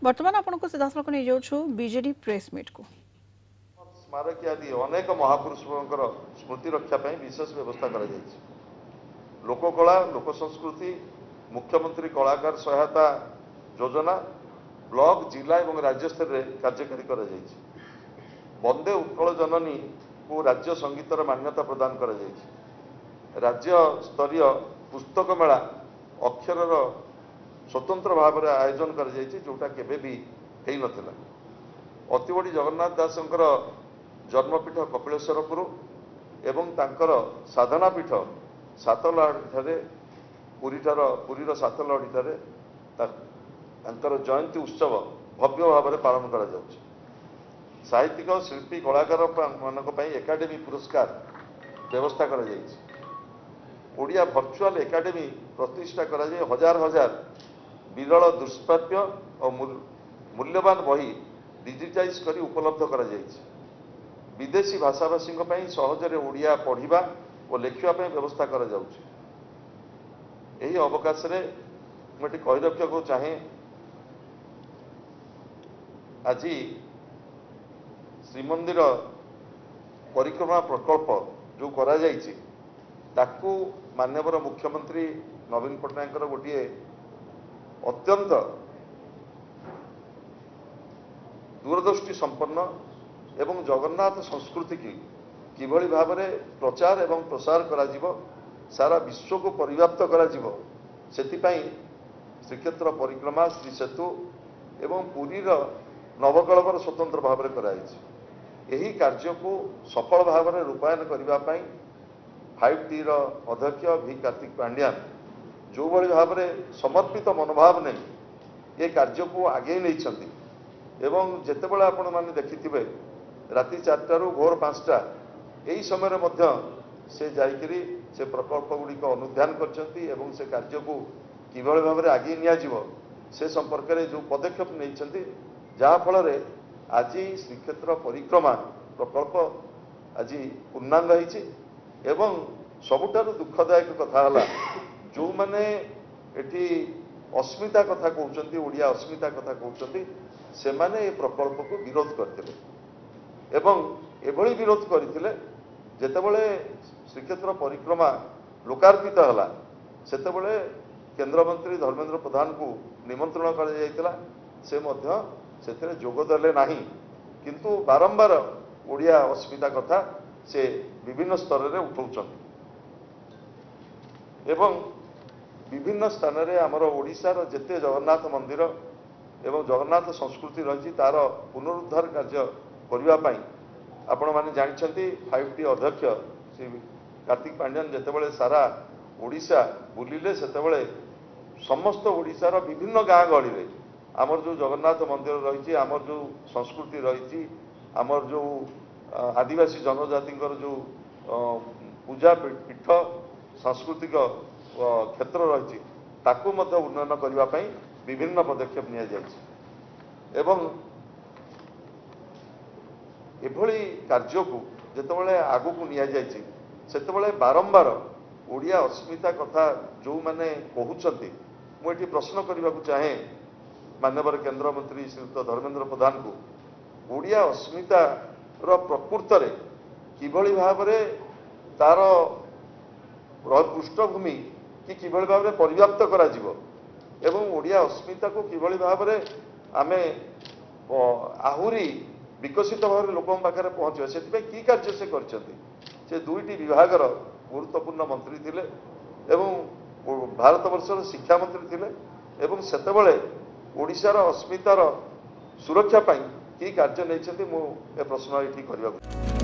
बर्तमान आपन को सीधा सलख नहीं जाउछु बीजेडी प्रेस मीट को स्मारक आदि अनेक महापुरुषों स्मृति रक्षापी विशेष व्यवस्था कर लोककला लोक संस्कृति मुख्यमंत्री कलाकार सहायता योजना ब्लॉक जिला और राज्य स्तर में कार्यकारी कर वंदे उत्कल जननी को राज्य संगीतर मान्यता प्रदान कर राज्य स्तरीय पुस्तक मेला अक्षर स्वतंत्र भाव में आयोजन कर जोटा केबे भी हेई नथिला। अतिबड़ी जगन्नाथ दासंकर जन्मपीठ कपिलेश्वरपुर एवं तांकर साधना पीठ सातलहड़ी पुरीर सातलहड़ी जयंती उत्सव भव्य भाव में पालन करा जाउछि। साहित्यिक शिल्पी कलाकार मान एकाडेमी पुरस्कार व्यवस्था कर ओडिया भर्चुआल एकाडेमी प्रतिष्ठा कर हजार हजार विरल दुष्प्राप्य और मूल्यवान बही डिजिटाइज करी उपलब्ध कर विदेशी भाषाभाषी सहजरे ओडिया पढ़िबा और लेखिबा व्यवस्था कर यही अवकाश रे मुझे कही रखा चाहे आज श्रीमंदिर परिक्रमा प्रकल्प जो करा जायछि ताकू माननीय मुख्यमंत्री नवीन पट्टनायक गोटे अत्यंत दूरदृष्टि संपन्न एवं जगन्नाथ संस्कृति की किभली भाव में प्रचार एवं प्रसार करा सारा विश्व को परिव्याप्त करा सेतिपाई श्रीक्षेत्र परिक्रमा श्री सेतु एवं पुरीर नवकलवर स्वतंत्र भाव में कराई कार्य को सफल भाव में रूपायन करने 5T अध्यक्ष भी कार्तिक पांड्यान जो भली भाव में समर्पित मनोभाव नहीं ये कार्य को आगे नहीं एवं जितेबाला आपण मैंने देखिथिबे राति 4 भोर 5टा यही समय से जाइकरी से प्रकल्प गुड़िक अनुध्यान करछंती एवं से कार्य को किभली भाव में आगे नियाजिवो से संपर्क में जो पदक्षेप नहीं जहाँफल आज श्रीक्षेत्र परिक्रमा प्रकल्प आज पूर्णांग होइछि एवं सबुठारु दुखदायक कथा है जो माने एठी अस्मिता कथा कहउचंती ओडिया अस्मिता कथा कहउचंती से माने ये प्रकल्प को विरोध करथिले एवं एभली विरोध करथिले जेतेबेले श्रीक्षेत्र परिक्रमा लोकार्पित हला सेतेबेले केंद्र मंत्री धर्मेंद्र प्रधान को निमंत्रण कर जायतिला से मध्य सेथिरे जोग देले नाही किंतु बारंबार ओडिया अस्मिता कथा से विभिन्न स्तर में उठाउछंती एवं विभिन्न स्थान में आमर ओडिशार जेते जगन्नाथ मंदिर एवं जगन्नाथ संस्कृति रही तार पुनरुद्धार कार्य करने आपण मैंने जानते 5T अध्यक्ष श्री कार्तिक पांड्यान जितेबाला सारा ओडिशा बुलिले सेतेबाला समस्त ओडिशार विभिन्न गाँ गहली में आमर जो जगन्नाथ मंदिर रही आमर जो संस्कृति रही आमर जो आदिवासी जनजाति जो पूजा पीठ सांस्कृतिक क्षेत्र रही ताकू उन्नयन करने विभिन्न पदक्षेप नि एवं एभली कार्य को जितेबाला आगु को निते बारंबार ओडिया अस्मिता कथा जो मैंने कहते मुझे प्रश्न करने को चाहे माननीय केंद्र मंत्री श्रीयुक्त धर्मेंद्र प्रधान को ओडिया अस्मिता प्रकृत में किभली भाव में तार पृष्ठभूमि कि किभली भाव में परिव्याप्त करा एवं ओडिया अस्मिता को किभली भाव में आमे आहुरी विकसित भाव में लोक पाखे पहुँचा से कि कार्य से कर दुईटी विभागर गुरुत्वपूर्ण मंत्री थिले एवं भारत वर्षर शिक्षा मंत्री थिले एवं सेतेबेले ओडिशार अस्मितार सुरक्षा पाई कि कार्य नहीं मु ए प्रश्न ये करने